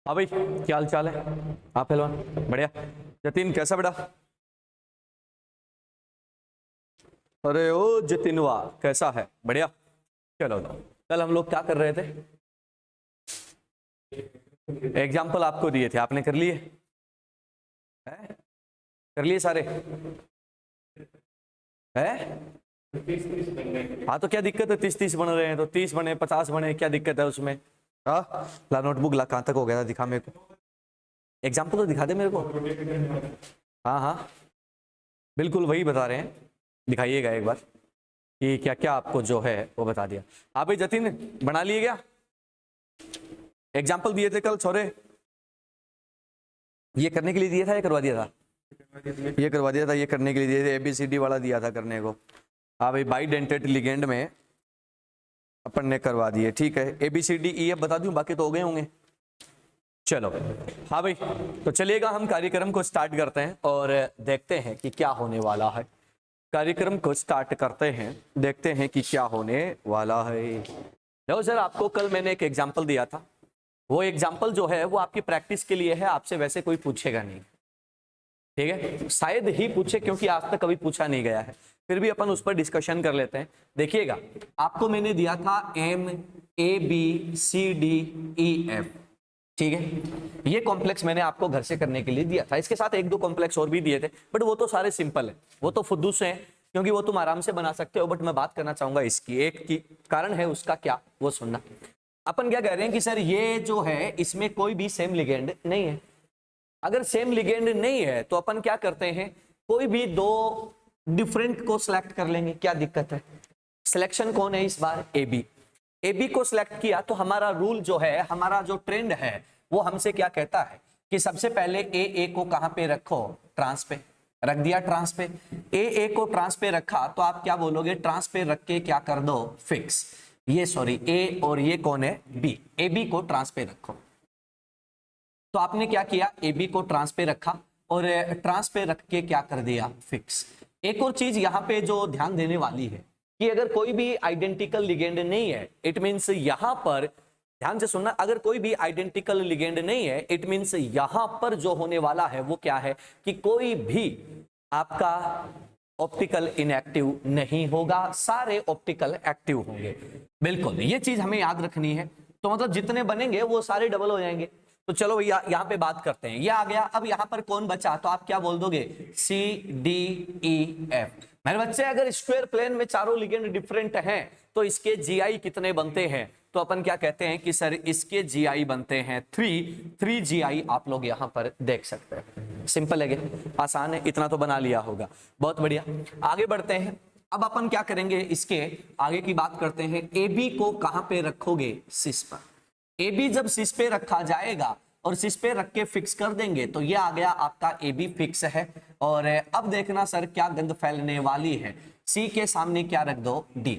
हाँ भाई, क्या हाल चाल है? आप पहलवान? बढ़िया। जतिन कैसा बेटा? अरे ओ जतिनवा, कैसा है? बढ़िया। चलो, कल हम लोग क्या कर रहे थे? एग्जाम्पल आपको दिए थे, आपने कर लिए? हैं? कर लिए सारे? है? हाँ तो क्या दिक्कत है? 30-30 बन रहे हैं तो 30 बने, 50 बने, क्या दिक्कत है उसमें? हाँ, ला नोटबुक ला, कहाँ तक हो गया था? दिखा मेरे को, एग्जाम्पल तो दिखा दे मेरे को। हाँ हाँ, बिल्कुल वही बता रहे हैं, दिखाइएगा एक बार कि क्या क्या आपको जो है वो बता दिया। आप भाई जतिन बना लिए क्या? एग्जाम्पल दिए थे कल छोरे, ये करने के लिए दिया था या करवा दिया था? ये करवा दिया था, ये करने के लिए दिए थे, ABCD वाला दिया था करने को। हाँ भाई, बाइडेंटेट लिगेंड में अपन ने करवा दिए, ठीक है। ABCDEF बता दूं, बाकी तो हो गए होंगे। चलो हाँ भाई, तो चलिएगा हम कार्यक्रम को स्टार्ट करते हैं और देखते हैं कि क्या होने वाला है। कार्यक्रम को स्टार्ट करते हैं, देखते हैं कि क्या होने वाला है। देखो सर, आपको कल मैंने एक एग्जाम्पल दिया था, वो एग्जाम्पल जो है वो आपकी प्रैक्टिस के लिए है, आपसे वैसे कोई पूछेगा नहीं, ठीक है? शायद ही पूछे, क्योंकि आज तक कभी पूछा नहीं गया है, फिर भी अपन उस पर डिस्कशन कर लेते हैं। देखिएगा, आपको मैंने दिया था MABCDEF, ठीक है? ये कॉम्प्लेक्स मैंने आपको घर से करने के लिए दिया था, इसके साथ एक दो कॉम्प्लेक्स और भी दिए थे, बट वो तो सारे सिंपल है, वो तो फुद्दू से हैं, क्योंकि वो तुम आराम से बना सकते हो। बट मैं बात करना चाहूंगा इसकी, एक की कारण है उसका क्या, वो सुनना। अपन क्या कह रहे हैं कि सर ये जो है इसमें कोई भी सेम लिगेंड नहीं है। अगर सेम लिगेंड नहीं है तो अपन क्या करते हैं, कोई भी दो डिफरेंट को सिलेक्ट कर लेंगे, क्या दिक्कत है? सिलेक्शन कौन है इस बार? AB को सिलेक्ट किया तो हमारा रूल जो है, हमारा जो ट्रेंड है, वो हमसे क्या कहता है कि सबसे पहले ए को कहां पे रखो? ट्रांस पे रख दिया, ट्रांस पे। ए को ट्रांस पे रखा तो आप क्या बोलोगे? ट्रांस पे रख के क्या कर दो? फिक्स। ये सॉरी, ए और ये कौन है? बी। AB को ट्रांस पे रखो, तो आपने क्या किया? AB को ट्रांस पे रखा और ट्रांस पे रख के क्या कर दिया? फिक्स। एक और चीज यहाँ पे जो ध्यान देने वाली है कि अगर कोई भी आइडेंटिकल लिगेंड नहीं है, इट मींस यहाँ पर, ध्यान से सुनना, अगर कोई भी आइडेंटिकल लिगेंड नहीं है, इट मींस यहाँ पर जो होने वाला है वो क्या है कि कोई भी आपका ऑप्टिकल इनएक्टिव नहीं होगा, सारे ऑप्टिकल एक्टिव होंगे। बिल्कुल, ये चीज हमें याद रखनी है। तो मतलब जितने बनेंगे वो सारे डबल हो जाएंगे। तो चलो भैया यहाँ पे बात करते हैं, ये आ गया। अब यहाँ पर कौन बचा? तो आप क्या बोल दोगे? CDEF। मेरे बच्चे, अगर स्क्वायर प्लेन में चारों लिगेंड डिफरेंट हैं तो इसके GI कितने बनते हैं? तो अपन क्या कहते हैं कि सर इसके GI बनते हैं 3 GI। आप लोग यहाँ पर देख सकते हैं, सिंपल है, आसान है, इतना तो बना लिया होगा। बहुत बढ़िया, आगे बढ़ते हैं। अब अपन क्या करेंगे, इसके आगे की बात करते हैं। AB को कहां पे रखोगे? सिस पर। AB जब सिस पे रखा जाएगा और सिस पे रख के फिक्स कर देंगे तो ये आ गया आपका AB फिक्स है। और अब देखना सर क्या गंद फैलने वाली है। C के सामने क्या रख दो? D।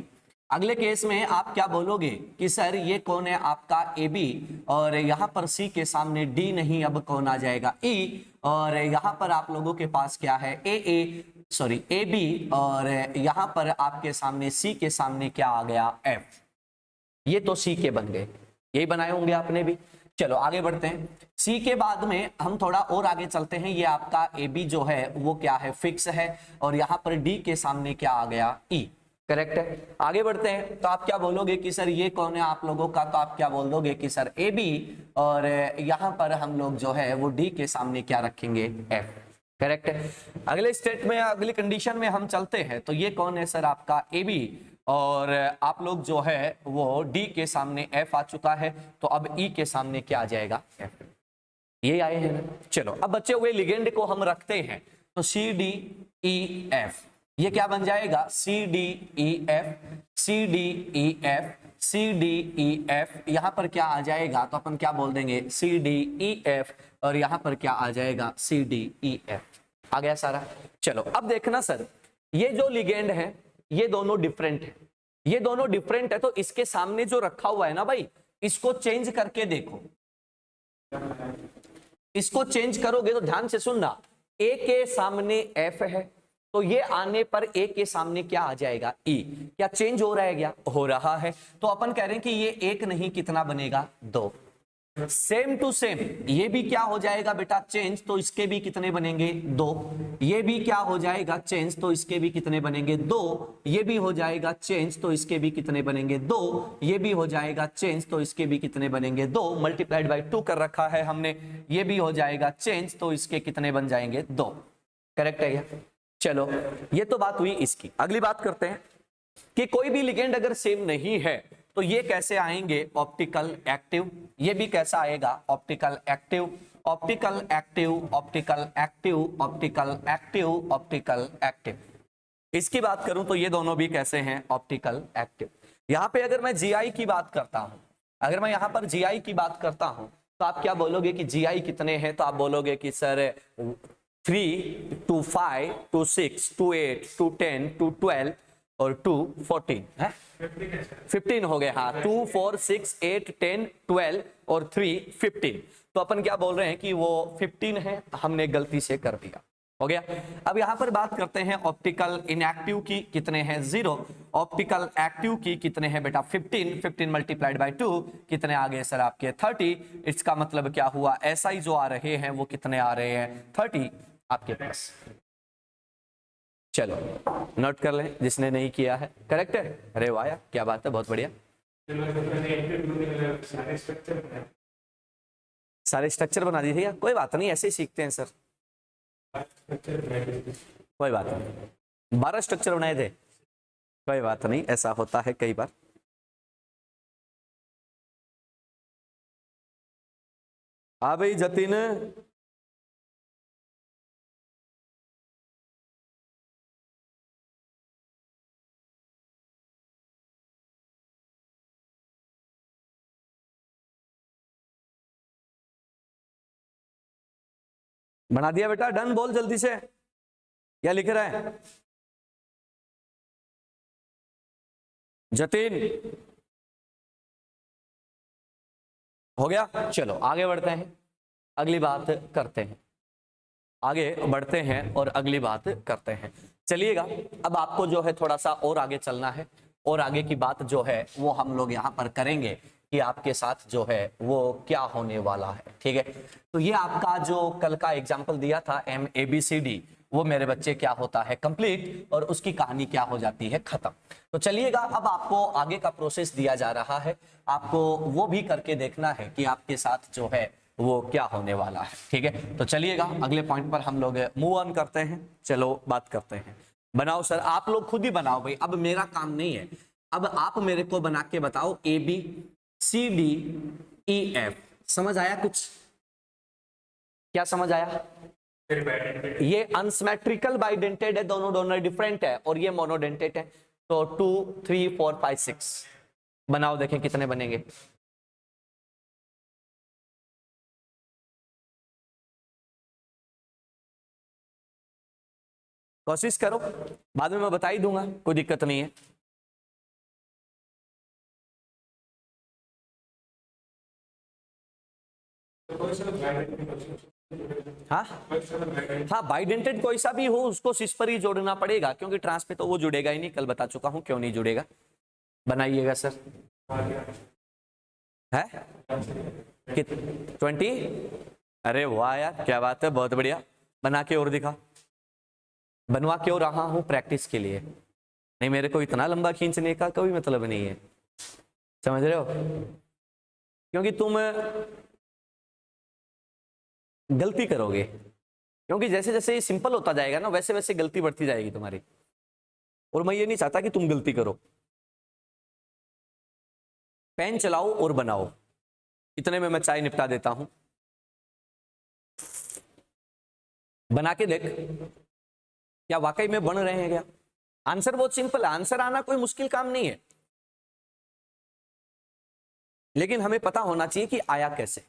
अगले केस में आप क्या बोलोगे कि सर ये कौन है? आपका AB, और यहां पर C के सामने D नहीं, अब कौन आ जाएगा? E। और यहां पर आप लोगों के पास क्या है? AB, और यहां पर आपके सामने C के सामने क्या आ गया? F। ये तो C के बन गए, यही बनाए होंगे आपने भी। चलो आगे बढ़ते हैं। C के बाद में हम थोड़ा और आगे चलते हैं। ये आपका AB जो है वो क्या है? फिक्स है। और यहां पर D के सामने क्या आ गया? E। करेक्ट है। आगे बढ़ते हैं, तो आप क्या बोलोगे कि सर ये कौन है आप लोगों का? तो आप क्या बोल दोगे कि सर AB, और यहां पर हम लोग जो है वो D के सामने क्या रखेंगे? F। करेक्ट है। अगले स्टेट में, अगली कंडीशन में हम चलते हैं, तो ये कौन है सर? आपका AB, और आप लोग जो है वो D के सामने F आ चुका है, तो अब E के सामने क्या आ जाएगा? F। ये आए हैं ना। चलो अब बचे हुए लिगेंड को हम रखते हैं, तो CDEF, ये क्या बन जाएगा? CDEF, CDEF, CDEF। यहां पर क्या आ जाएगा? तो अपन क्या बोल देंगे? CDEF, और यहां पर क्या आ जाएगा? CDEF। आ गया सारा। चलो अब देखना सर, ये जो लिगेंड है ये दोनों डिफरेंट है, ये दोनों डिफरेंट है, तो इसके सामने जो रखा हुआ है ना भाई, इसको चेंज करके देखो। इसको चेंज करोगे तो ध्यान से सुनना, ए के सामने F है, तो ये आने पर ए के सामने क्या आ जाएगा? E। क्या चेंज हो रहा है? क्या हो रहा है? तो अपन कह रहे हैं कि ये एक नहीं, कितना बनेगा? 2। सेम टू सेम, ये भी क्या हो जाएगा बेटा चेंज, तो इसके भी कितने बनेंगे 2। ये भी क्या हो जाएगा चेंज, तो इसके भी कितने बनेंगे 2। ये भी हो जाएगा चेंज, तो इसके भी कितने बनेंगे 2। ये भी हो जाएगा चेंज, तो इसके भी कितने बनेंगे 2, मल्टीप्लाइड बाई 2 कर रखा है हमने। ये भी हो जाएगा चेंज, तो इसके कितने बन जाएंगे 2। करेक्ट है ये। चलो ये तो बात हुई इसकी। अगली बात करते हैं कि कोई भी लिगेंड अगर सेम नहीं है तो ये कैसे आएंगे ऑप्टिकल एक्टिव। ये भी कैसा आएगा optical active, optical active, optical active, optical active, optical active. इसकी बात करूं तो ये दोनों भी कैसे हैं ऑप्टिकल एक्टिव। यहां पे अगर मैं जीआई की बात करता हूं, अगर मैं यहां पर जीआई की बात करता हूं तो आप क्या बोलोगे कि जीआई कितने हैं, तो आप बोलोगे कि सर 3 2 5 2 6 2 8 2 10 2 12 और 2 14 है 15 हो गए। हाँ 2 4 6 8 10 12 और 3 15। तो अपन क्या बोल रहे हैं कि वो 15 है, हमने गलती से कर दिया, हो गया। अब यहां पर बात करते हैं ऑप्टिकल इनएक्टिव की, कितने हैं 0। ऑप्टिकल एक्टिव की कितने हैं बेटा 15, 15 मल्टीप्लाइड बाय 2 कितने आ गए सर आपके 30। इसका मतलब क्या हुआ एसआई जो आ रहे हैं वो कितने आ रहे हैं 30 आपके पास। चलो नोट कर लें जिसने नहीं किया है, करेक्ट है। अरे वाह यार क्या बात है, बहुत बढ़िया। सारे स्ट्रक्चर बना दिए क्या, कोई बात नहीं ऐसे ही सीखते हैं सर, कोई बात नहीं। 12 स्ट्रक्चर बनाए थे, कोई बात नहीं ऐसा होता है कई बार। हाँ भाई जतिन, बना दिया बेटा, डन बोल जल्दी से, क्या लिख रहा है जतिन, हो गया। चलो आगे बढ़ते हैं, अगली बात करते हैं, आगे बढ़ते हैं और अगली बात करते हैं। चलिएगा अब आपको जो है थोड़ा सा और आगे चलना है, और आगे की बात जो है वो हम लोग यहाँ पर करेंगे कि आपके साथ जो है वो क्या होने वाला है, ठीक है। तो ये आपका जो कल का एग्जाम्पल दिया था MABCD, वो मेरे बच्चे क्या होता है कंप्लीट, और उसकी कहानी क्या हो जाती है खत्म। तो चलिएगा अब आपको आगे का प्रोसेस दिया जा रहा है, आपको वो भी करके देखना है कि आपके साथ जो है वो क्या होने वाला है, ठीक है। तो चलिएगा अगले पॉइंट पर हम लोग मूव ऑन करते हैं। चलो बात करते हैं, बनाओ सर, आप लोग खुद ही बनाओ भाई, अब मेरा काम नहीं है। अब आप मेरे को बना के बताओ ABCDEF, समझ आया कुछ, क्या समझ आया। ये अनसिमेट्रिकल बाइडेंटेड है, दोनों दोनों डिफरेंट है, और ये मोनोडेंटेड है। तो 2 3 4 5 6 बनाओ, देखें कितने बनेंगे। कोशिश करो, बाद में मैं बता ही दूंगा, कोई दिक्कत नहीं है। हाँ हाँ, बाइडेंटेड कोई सा भी हो उसको सिस पर ही जोड़ना पड़ेगा, क्योंकि ट्रांस पे तो वो जुड़ेगा ही नहीं, कल बता चुका हूं क्यों नहीं जुड़ेगा। बनाइएगा सर, है 20। अरे वाह यार क्या बात है, बहुत बढ़िया, बना के और दिखा। बनवा क्यों रहा हूं, प्रैक्टिस के लिए, नहीं मेरे को इतना लंबा खींचने का कोई मतलब नहीं है, समझ रहे हो, क्योंकि तुम गलती करोगे, क्योंकि जैसे जैसे ये सिंपल होता जाएगा ना वैसे वैसे गलती बढ़ती जाएगी तुम्हारी, और मैं ये नहीं चाहता कि तुम गलती करो। पेन चलाओ और बनाओ, इतने में मैं चाय निपटा देता हूं। बना के देख क्या वाकई में बन रहे हैं क्या। आंसर बहुत सिंपल है, आंसर आना कोई मुश्किल काम नहीं है, लेकिन हमें पता होना चाहिए कि आया कैसे।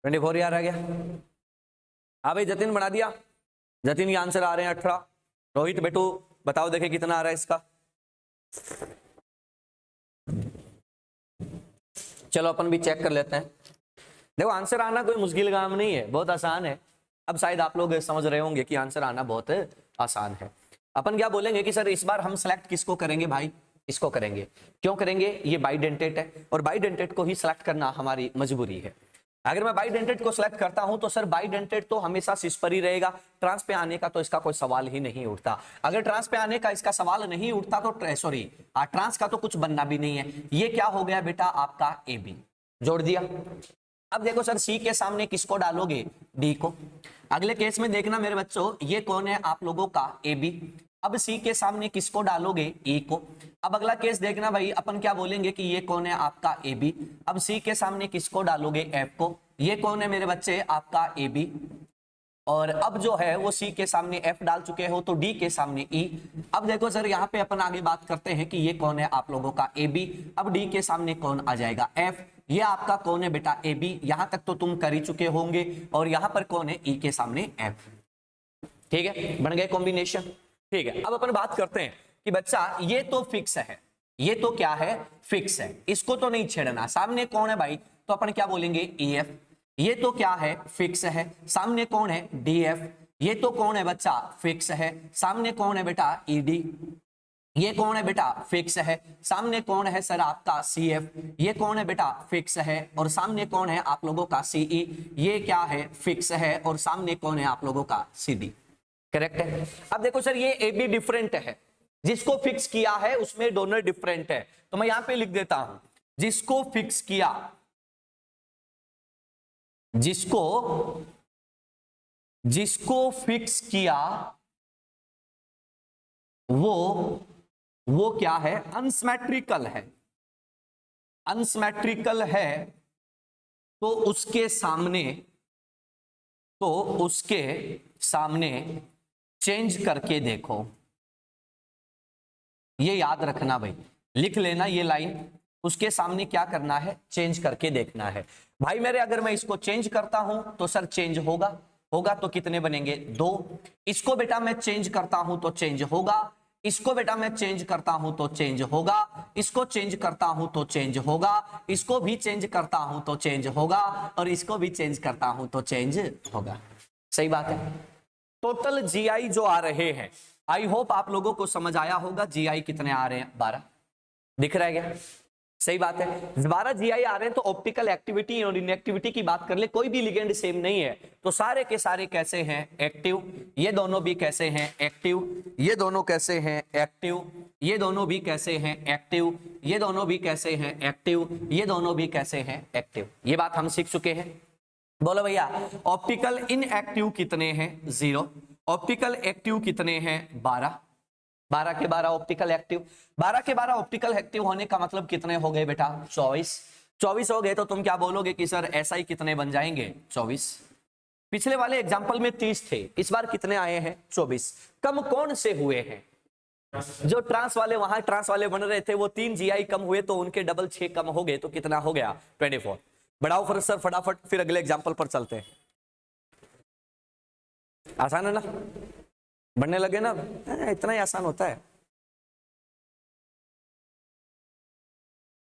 24 यार आ गया। हाँ भाई जतिन बना दिया, जतिन के आंसर आ रहे हैं 18। रोहित बेटू बताओ देखे कितना आ रहा है इसका। चलो अपन भी चेक कर लेते हैं। देखो आंसर आना कोई मुश्किल काम नहीं है, बहुत आसान है। अब शायद आप लोग समझ रहे होंगे कि आंसर आना बहुत आसान है। अपन क्या बोलेंगे कि सर इस बार हम सिलेक्ट किसको करेंगे भाई, इसको करेंगे। क्यों करेंगे, ये बाइडेंटेट है और बाइडेंटेट को ही सिलेक्ट करना हमारी मजबूरी है। अगर मैं बाइडेंटेट को सिलेक्ट करता हूं तो सर बाइडेंटेट तो हमेशा सिस पर ही रहेगा, ट्रांस पे आने का तो इसका कोई सवाल ही नहीं उठता। अगर ट्रांस पे आने का इसका सवाल नहीं उठता तो सॉरी ट्रांस का तो कुछ बनना भी नहीं है। ये क्या हो गया बेटा आपका ए बी, जोड़ दिया। अब देखो सर सी के सामने किसको डालोगे, डी को। अगले केस में देखना मेरे बच्चों, ये कौन है आप लोगों का ए बी। अब सी के सामने किसको डालोगे, ई को। अब अगला केस देखना भाई, अपन क्या बोलेंगे कि ये कौन है आपका ए बी। अब सी के सामने किसको डालोगे, एफ को। ये कौन है मेरे बच्चे आपका ए बी। और अब जो है वो सी के सामने एफ डाल चुके हो तो डी के सामने ई। अब देखो सर यहाँ पे अपन आगे बात करते हैं कि ये कौन है आप लोगों का ए बी। अब डी के सामने कौन आ जाएगा, एफ। ये आपका कौन है बेटा ए बी, यहां तक तो तुम कर ही चुके होंगे। और यहां पर कौन है, ई के सामने एफ। ठीक है, बन गए कॉम्बिनेशन। ठीक है, अब अपन बात करते हैं कि बच्चा ये तो फिक्स है, ये तो क्या है, फिक्स है, इसको तो नहीं छेड़ना। सामने कौन है भाई, तो अपन क्या बोलेंगे ई एफ। ये तो क्या है, फिक्स है। सामने कौन है, डी एफ। ये तो कौन है बच्चा, फिक्स है। सामने कौन है बेटा, ई डी। ये कौन है बेटा, फिक्स है। सामने कौन है सर आपका सी एफ। ये कौन है बेटा, फिक्स है। और सामने कौन है आप लोगों का सीई। ये क्या है, फिक्स है। और सामने कौन है आप लोगों का सी डी। करेक्ट है। अब देखो सर ये ए बी डिफरेंट है, जिसको फिक्स किया है उसमें डोनर डिफरेंट है, तो मैं यहां पे लिख देता हूं जिसको फिक्स किया, जिसको फिक्स किया वो क्या है, अनसिमेट्रिकल है। अनसिमेट्रिकल है तो उसके सामने चेंज करके देखो। ये याद रखना भाई, लिख लेना ये लाइन। उसके सामने क्या करना है, चेंज करके देखना है। भाई मेरे अगर मैं इसको चेंज करता हूं तो सर चेंज होगा तो कितने बनेंगे, 2। इसको बेटा मैं चेंज करता हूं तो चेंज होगा। इसको बेटा मैं चेंज करता हूं तो चेंज होगा। इसको चेंज करता हूं तो चेंज होगा। इसको भी चेंज करता हूं तो चेंज होगा। और इसको भी चेंज करता हूं तो चेंज होगा। सही बात है। टोटल जीआई जो आ रहे हैं, आई होप आप लोगों को समझ आया होगा। जीआई कितने आ रहे हैं, 12 दिख रहा है क्या, सही बात है। 12 जीआई आ रहे हैं। तो ऑप्टिकल एक्टिविटी और इनएक्टिविटी की बात कर ले, कोई भी लिगेंड सेम नहीं है तो सारे के सारे कैसे हैं, एक्टिव। ये दोनों भी कैसे हैं, एक्टिव। ये दोनों कैसे हैं, एक्टिव। ये दोनों भी कैसे हैं, एक्टिव। ये दोनों भी कैसे हैं, एक्टिव। ये दोनों भी कैसे हैं, एक्टिव। ये बात हम सीख चुके हैं। बोलो भैया ऑप्टिकल इनएक्टिव कितने हैं, 0। ऑप्टिकल एक्टिव कितने हैं, 12। 12 के 12 ऑप्टिकल एक्टिव। 12 के 12 ऑप्टिकल एक्टिव होने का मतलब कितने हो गए बेटा, 24। 24 हो गए तो तुम क्या बोलोगे कि सर एसआई कितने बन जाएंगे, 24। पिछले वाले एग्जांपल में 30 थे, इस बार कितने आए हैं, 24। कम कौन से हुए हैं, जो ट्रांस वाले वहां ट्रांस वाले बन रहे थे वो 3 जीआई कम हुए तो उनके डबल 6 कम हो गए तो कितना हो गया, 24। बढ़ाओ फिर सर फटाफट, फिर अगले एग्जांपल पर चलते हैं। आसान है ना, बढ़ने लगे ना, इतना ही आसान होता है।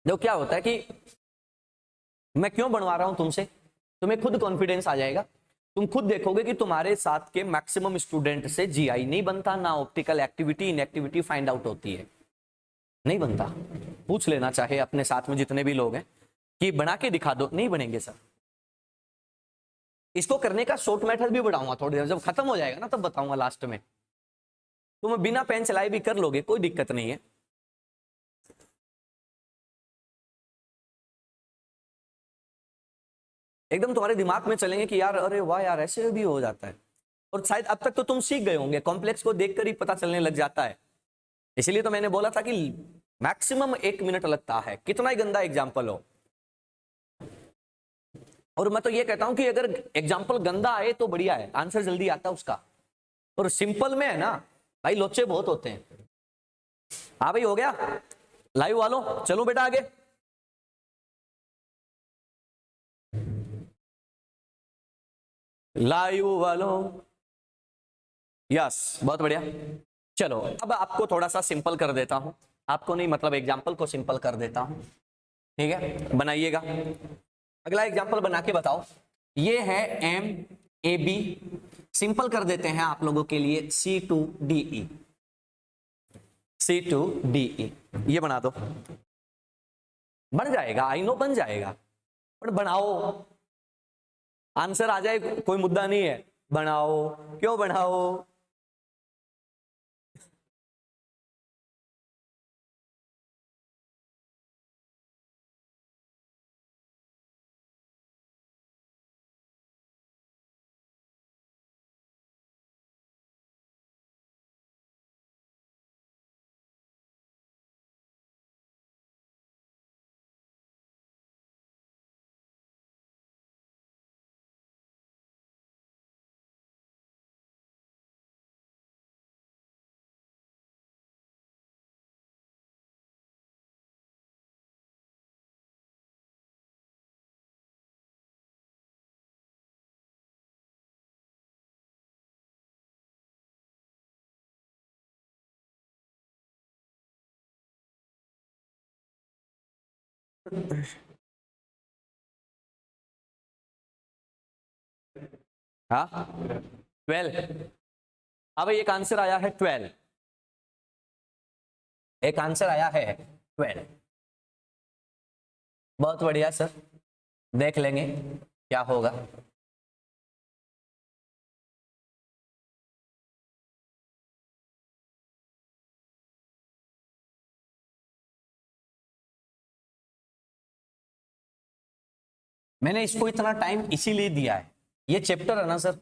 देखो क्या होता है कि मैं क्यों बनवा रहा हूं तुमसे, तुम्हें खुद कॉन्फिडेंस आ जाएगा। तुम खुद देखोगे कि तुम्हारे साथ के मैक्सिमम स्टूडेंट से जीआई नहीं बनता, ना optical activity inactivity find out होती है, नहीं बनता। पूछ लेना चाहे अपने साथ में जितने भी लोग हैं कि बना के दिखा दो, नहीं बनेंगे सर। इसको करने का शॉर्ट मेथड भी बढ़ाऊंगा थोड़ी देर, जब खत्म हो जाएगा ना तब बताऊंगा लास्ट में। तुम बिना पेन चलाए भी कर लोगे, कोई दिक्कत नहीं है। एकदम तुम्हारे दिमाग में चलेंगे कि यार अरे वाह यार ऐसे भी हो जाता है। और शायद अब तक तो तुम सीख गए होंगे, कॉम्प्लेक्स को देखकर ही पता चलने लग जाता है। इसीलिए तो मैंने बोला था कि मैक्सिमम 1 मिनट लगता है, कितना ही गंदा एग्जाम्पल हो। और मैं तो ये कहता हूं कि अगर एग्जाम्पल गंदा आए तो बढ़िया है, आंसर जल्दी आता है उसका। और सिंपल में है ना भाई, लोचे बहुत होते हैं। हाँ भाई हो गया लाइव वालों, चलो बेटा आगे। लाइव वालों, यस बहुत बढ़िया। चलो अब आपको थोड़ा सा सिंपल कर देता हूं, आपको नहीं मतलब एग्जाम्पल को सिंपल कर देता हूं, ठीक है, बनाइएगा। अगला एग्जाम्पल बना के बताओ। ये है एम ए बी, सिंपल कर देते हैं आप लोगों के लिए C to D E, C to D E, ये बना दो। बन जाएगा, आई नो बन जाएगा, पर बनाओ, आंसर आ जाए कोई मुद्दा नहीं है, बनाओ, क्यों बनाओ। हाँ 12, अब एक आंसर आया है 12, एक आंसर आया है 12, बहुत बढ़िया सर, देख लेंगे क्या होगा। मैंने इसको इतना टाइम इसीलिए दिया है, ये चैप्टर है ना सर,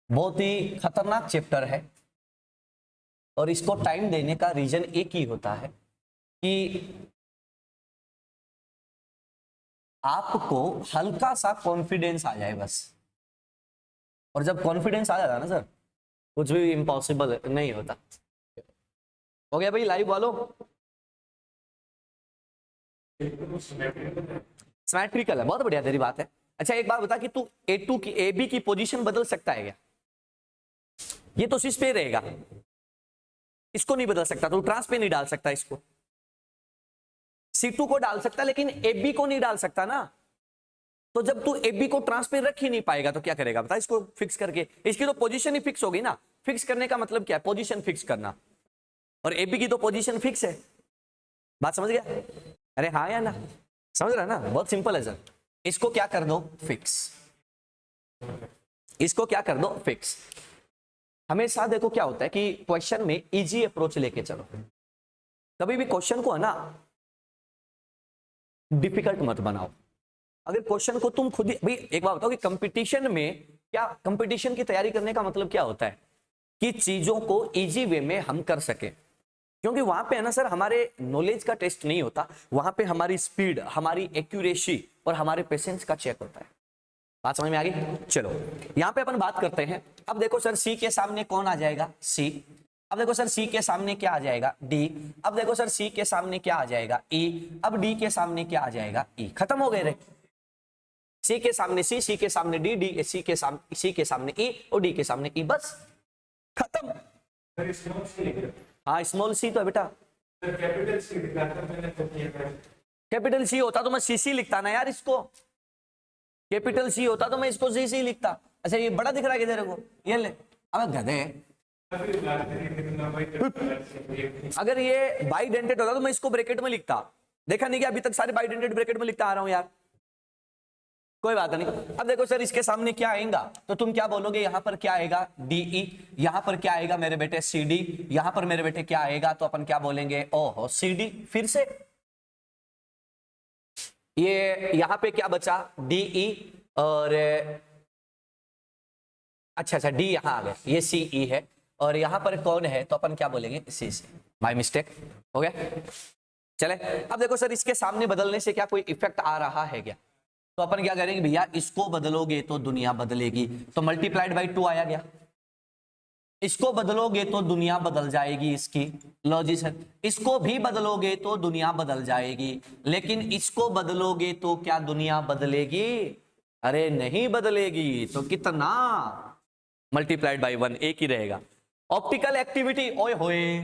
बहुत ही खतरनाक चैप्टर है, और इसको टाइम देने का रीजन एक ही होता है कि आपको हल्का सा कॉन्फिडेंस आ जाए बस, और जब कॉन्फिडेंस आ जाता है ना सर, कुछ भी इम्पॉसिबल नहीं होता। हो गया भाई लाइव वालों, सिमेट्रिकल है, बहुत बढ़िया तेरी बात है। अच्छा एक बात बता कि तू A2 की AB की पोजीशन बदल सकता है क्या? ये तो शीश पे रहेगा, इसको नहीं बदल सकता, तो ट्रांस पे नहीं डाल सकता, इसको C2 को डाल सकता लेकिन AB को नहीं डाल सकता ना। तो जब तू AB को ट्रांस पे रख ही नहीं पाएगा तो क्या करेगा बता, इसको फिक्स करके, इसकी तो पोजीशन ही फिक्स होगी ना। फिक्स करने का मतलब क्या है, पोजीशन फिक्स करना, और AB की तो पोजीशन फिक्स है। बात समझ गया? अरे हाँ या ना, समझ रहा ना, बहुत सिंपल है सर। इसको क्या कर दो फिक्स, इसको क्या कर दो फिक्स। हमेशा देखो क्या होता है कि क्वेश्चन में इजी अप्रोच लेके चलो, कभी भी क्वेश्चन को है ना डिफिकल्ट मत बनाओ। अगर क्वेश्चन को तुम खुद ही, भाई एक बात बताओ कि कंपटीशन में क्या, कंपटीशन की तैयारी करने का मतलब क्या होता है कि चीजों को इजी वे में हम कर सके, क्योंकि वहां पे है ना सर हमारे नॉलेज का टेस्ट नहीं होता, वहां पे हमारी स्पीड, हमारी एक्यूरेसी और हमारे पेशेंस का चेक होता है। बात समझ में आ गई? चलो यहां पे अपन बात करते हैं। अब देखो सर सी के सामने कौन आ जाएगा, सी। अब देखो सर सी के सामने क्या आ जाएगा, डी। अब देखो सर सी के सामने क्या आ जाएगा, ई। अब डी के सामने क्या आ जाएगा, ई। खत्म हो गए रे, सी के सामने सी के सामने डी, डी सी के सामने ई, और डी के सामने ई, बस खत्म। हाँ स्मॉल सी तो है बेटा, कैपिटल सी होता तो मैं सीसी लिखता ना यार, इसको कैपिटल सी होता तो मैं इसको सीसी लिखता। अच्छा ये बड़ा दिख रहा है कि तेरे को, ये ले, अब गधे, अगर ये बाइडेंटेड होता तो मैं इसको ब्रैकेट में लिखता। देखा नहीं कि अभी तक सारे बाइडेंटेड ब्रैकेट में लिखता आ रहा हूं यार, कोई बात नहीं। अब देखो सर इसके सामने क्या आएगा, तो तुम क्या बोलोगे, यहां पर क्या आएगा डीई, यहां पर क्या आएगा मेरे बेटे सीडी, यहां पर मेरे बेटे क्या आएगा, तो अपन क्या बोलेंगे, ओहो सीडी। फिर से ये यहां पे क्या बचा, डीई, और अच्छा डी यहां आ गया, ये सीई है, और यहां पर कौन है, तो अपन क्या बोलेंगे सी सी। बाय मिस्टेक हो गया। चले अब देखो सर इसके सामने बदलने से क्या कोई इफेक्ट आ रहा है क्या, तो अपन क्या करेंगे भैया, इसको बदलोगे तो दुनिया बदलेगी, तो मल्टीप्लाइड बाई 2 आया गया। इसको बदलोगे तो दुनिया बदल जाएगी, इसकी लॉजिक है। इसको भी बदलोगे तो दुनिया बदल जाएगी, लेकिन इसको बदलोगे तो क्या दुनिया बदलेगी, अरे नहीं बदलेगी तो कितना, मल्टीप्लाइड बाई 1 एक ही रहेगा। ऑप्टिकल एक्टिविटी, ओए होए,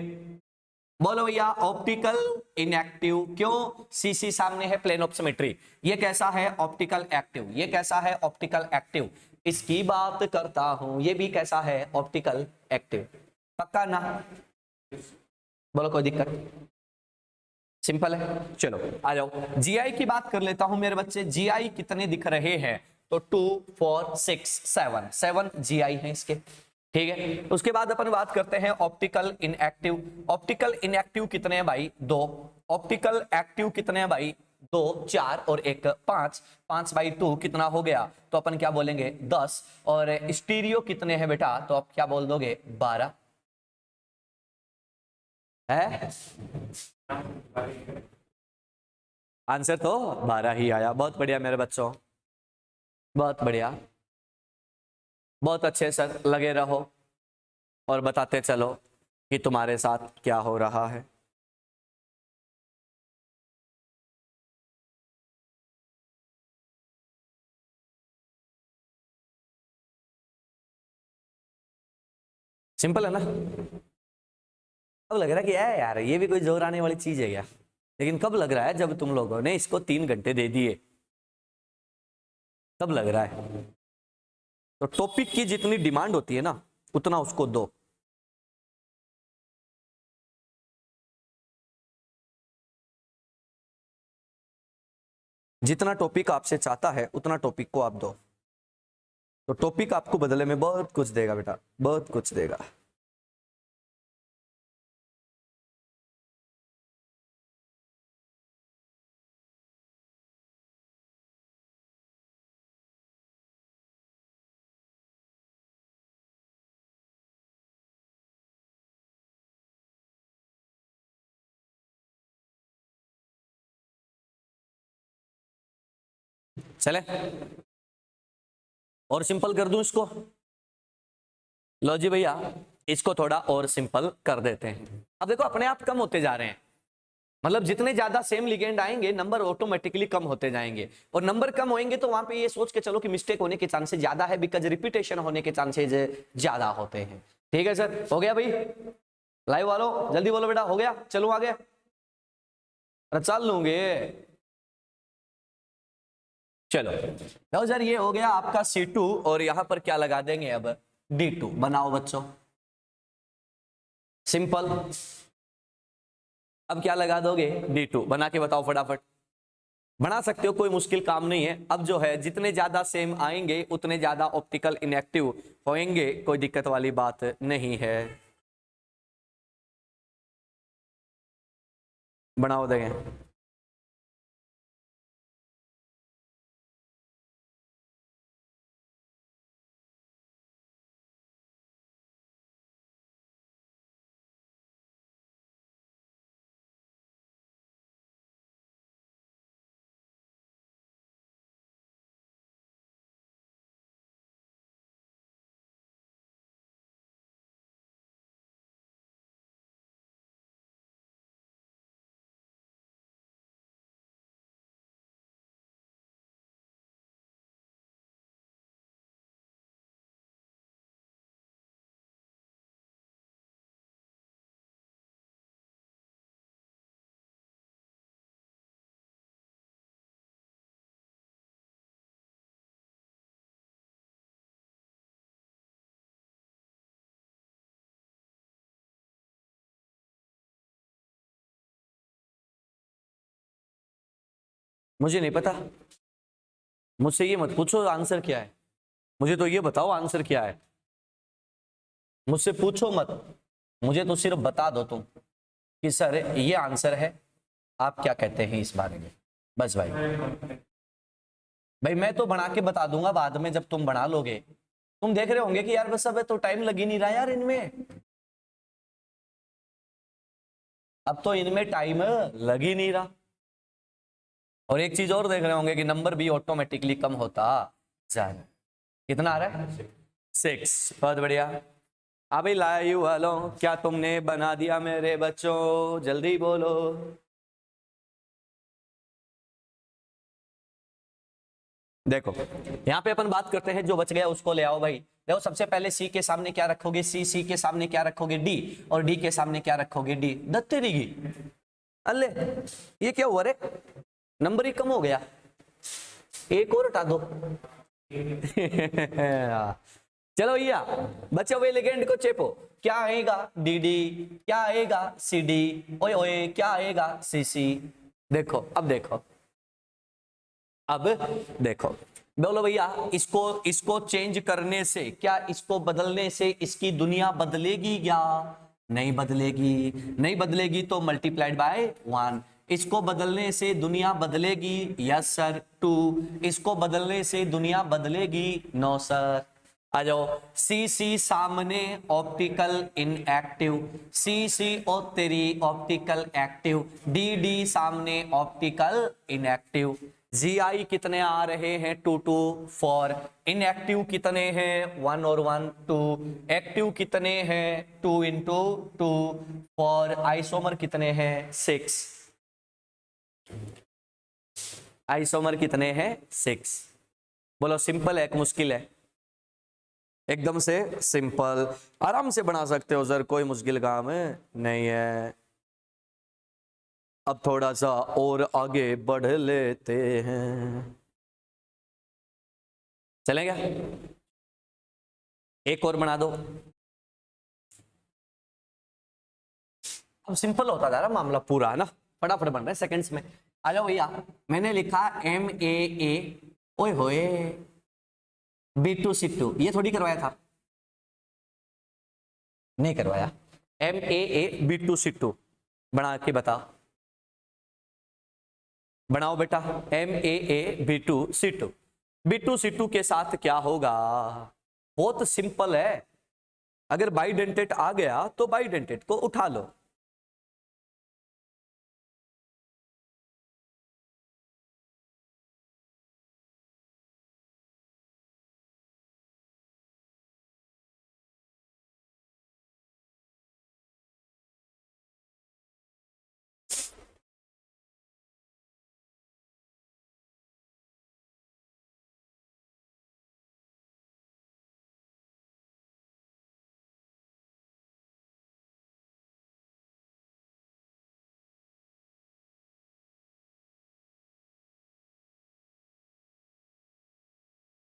बोलो भैया ऑप्टिकल इनएक्टिव, क्यों? सीसी सामने है, प्लेन ऑफ सिमेट्री। ये कैसा है? Optical active. ये कैसा है? Optical active. इसकी बात करता हूं, ये भी कैसा है? Optical active. पक्का ना? बोलो कोई दिक्कत? सिंपल है। चलो आ जाओ, जीआई की बात कर लेता हूं मेरे बच्चे। जीआई कितने दिख रहे हैं? तो 2 4 6 7 7 जीआई है इसके, ठीक है। उसके बाद अपन बात करते हैं ऑप्टिकल इनएक्टिव। ऑप्टिकल इनएक्टिव कितने हैं भाई? 2। ऑप्टिकल एक्टिव कितने हैं भाई? 2 4 और 1 5। 5 बाई 2 कितना हो गया? तो अपन क्या बोलेंगे? 10। और स्टीरियो कितने हैं बेटा? तो आप क्या बोल दोगे? 12 है। आंसर तो 12 ही आया। बहुत बढ़िया मेरे बच्चों, बहुत बढ़िया, बहुत अच्छे सर, लगे रहो और बताते चलो कि तुम्हारे साथ क्या हो रहा है। सिंपल है ना? अब लग रहा है कि यार ये भी कोई जोर आने वाली चीज है क्या? लेकिन कब लग रहा है? जब तुम लोगों ने इसको 3 घंटे दे दिए तब लग रहा है। तो टॉपिक की जितनी डिमांड होती है ना, उतना उसको दो। जितना टॉपिक आपसे चाहता है उतना टॉपिक को आप दो, तो टॉपिक आपको बदले में बहुत कुछ देगा बेटा, बहुत कुछ देगा। चले और सिंपल कर दूं इसको। लो जी भैया, इसको थोड़ा और सिंपल कर देते हैं। अब देखो अपने आप कम होते जा रहे हैं, मतलब जितने ज्यादा सेम लिगेंड आएंगे नंबर ऑटोमेटिकली कम होते जाएंगे। और नंबर कम होंगे तो वहां पे ये सोच के चलो कि मिस्टेक होने के चांसेस ज्यादा है, बिकॉज रिपीटेशन होने के चांसेस ज्यादा होते हैं। ठीक है सर, हो गया भाई? लाइव वालों जल्दी बोलो बेटा, हो गया? चलूं आगे? अरे चल लूंगे। चलो लो सर, ये हो गया आपका C2 और यहां पर क्या लगा देंगे अब? D2। बनाओ बच्चों, सिंपल। अब क्या लगा दोगे? D2। बना के बताओ फटाफट। बना सकते हो, कोई मुश्किल काम नहीं है। अब जो है जितने ज्यादा सेम आएंगे उतने ज्यादा ऑप्टिकल इनएक्टिव होंगे, कोई दिक्कत वाली बात नहीं है। बनाओ देंगे। मुझे नहीं पता, मुझसे ये मत पूछो आंसर क्या है, मुझे तो ये बताओ आंसर क्या है। मुझसे पूछो मत, मुझे तो सिर्फ बता दो तुम कि सर ये आंसर है, आप क्या कहते हैं इस बारे में, बस भाई। भाई मैं तो बना के बता दूंगा बाद में जब तुम बना लोगे। तुम देख रहे होंगे कि यार बस अब तो टाइम लग ही नहीं रहा यार इनमें, अब तो इनमें टाइम लग ही नहीं रहा। और एक चीज और देख रहे होंगे कि नंबर भी ऑटोमेटिकली कम होता जा रहा है। कितना आ रहा है? 6। बहुत बढ़िया। अभी लाइव वालों क्या तुमने बना दिया मेरे बच्चों? जल्दी बोलो। देखो यहाँ पे अपन बात करते हैं, जो बच गया उसको ले आओ भाई। देखो सबसे पहले सी के सामने क्या रखोगे, सी के सामने क्या रखोगे, डी, और डी के सामने क्या रखोगे, डी। दत्तेरीगी, अल्ले ये क्या हुआ रे, नंबर ही कम हो गया, एक और हटा दो। चलो भैया, बचे हुए लिगेंड को चेपो। क्या आएगा, डी डी, क्या आएगा, सी डी, ओए ओए क्या आएगा, सी सी। देखो अब देखो, अब देखो, बोलो भैया इसको चेंज करने से, क्या इसको बदलने से इसकी दुनिया बदलेगी क्या, नहीं बदलेगी। नहीं बदलेगी तो मल्टीप्लाइड बाय 1। इसको बदलने से दुनिया बदलेगी, यस सर 2। इसको बदलने से दुनिया बदलेगी, नो सर। आ जाओ, सी सी सामने ऑप्टिकल इनएक्टिव, सी सी ओ तेरी ऑप्टिकल एक्टिव, डी डी सामने ऑप्टिकल इनएक्टिव। जी आई कितने आ रहे हैं, 2 2 4। इनएक्टिव कितने हैं, 1 और 1 2। एक्टिव कितने हैं, 2 इंटू 2 4। आइसोमर कितने हैं, 6। आइसोमर कितने हैं, 6। बोलो सिंपल है एक मुश्किल है, एकदम से सिंपल, आराम से बना सकते हो सर, कोई मुश्किल काम नहीं है। अब थोड़ा सा और आगे बढ़ लेते हैं, चलेगा, एक और बना दो। अब सिंपल होता जा रहा मामला पूरा, है ना, फटाफट बन रहा है सेकंड्स में। आ जाओ भैया, मैंने लिखा MAA, ओए होए B2 C2, ये थोड़ी करवाया था, नहीं करवाया। MAA B2 C2 बना के बताओ, बनाओ बेटा। MAA B2 C2, B2 C2 के साथ क्या होगा, बहुत सिंपल है। अगर बाइडेंटेट आ गया तो बाइडेंटेट को उठा लो।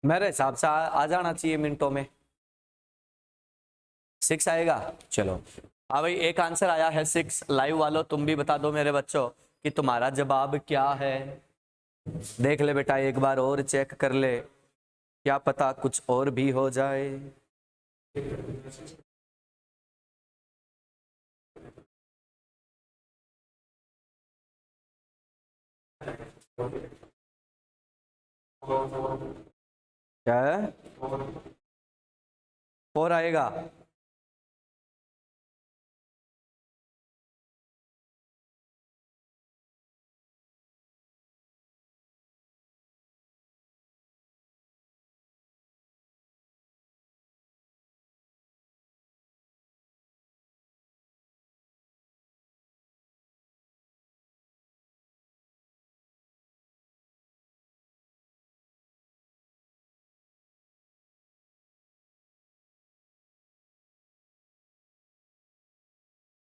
मेरे हिसाब से आ जाना चाहिए मिनटों में, 6 आएगा। चलो हाँ भाई, एक आंसर आया है 6। लाइव वालों तुम भी बता दो मेरे बच्चों कि तुम्हारा जवाब क्या है। देख ले बेटा, एक बार और चेक कर ले, क्या पता कुछ और भी हो जाए। क्या है, 4 आएगा।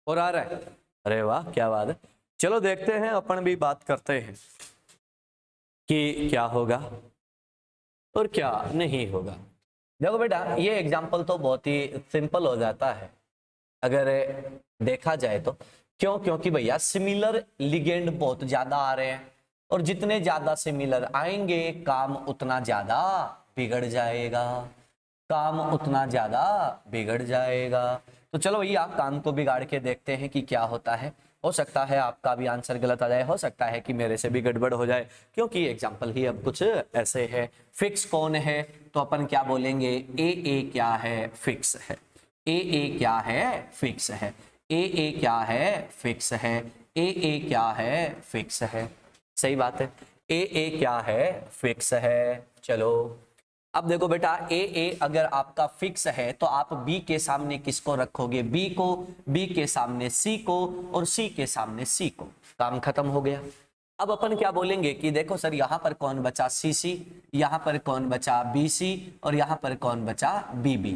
और आ रहा है, अरे वाह क्या बात है। चलो देखते हैं, अपन भी बात करते हैं कि क्या होगा और क्या नहीं होगा। देखो बेटा, ये एग्जाम्पल तो बहुत ही सिंपल हो जाता है अगर देखा जाए तो। क्यों, क्योंकि भैया सिमिलर लिगेंड बहुत ज्यादा आ रहे हैं, और जितने ज्यादा सिमिलर आएंगे काम उतना ज्यादा बिगड़ जाएगा, काम उतना ज्यादा बिगड़ जाएगा। तो चलो भैया काम को बिगाड़ के देखते हैं कि क्या होता है। हो सकता है आपका भी आंसर गलत आ जाए, हो सकता है कि मेरे से भी गड़बड़ हो जाए, क्योंकि एग्जाम्पल ही अब कुछ ऐसे है। फिक्स कौन है, तो अपन क्या बोलेंगे, ए क्या है, फिक्स है। ए क्या है, फिक्स है। ए क्या है, फिक्स है। ए क्या है, फिक्स है। सही बात है, ए क्या है, फिक्स है। चलो अब देखो बेटा, ए अगर आपका फिक्स है तो आप बी के सामने किसको रखोगे, बी को, बी के सामने सी को, और सी के सामने सी को। काम खत्म हो गया। अब अपन क्या बोलेंगे कि देखो सर यहाँ पर कौन बचा CC, यहाँ पर कौन बचा BC और यहाँ पर कौन बचा BB,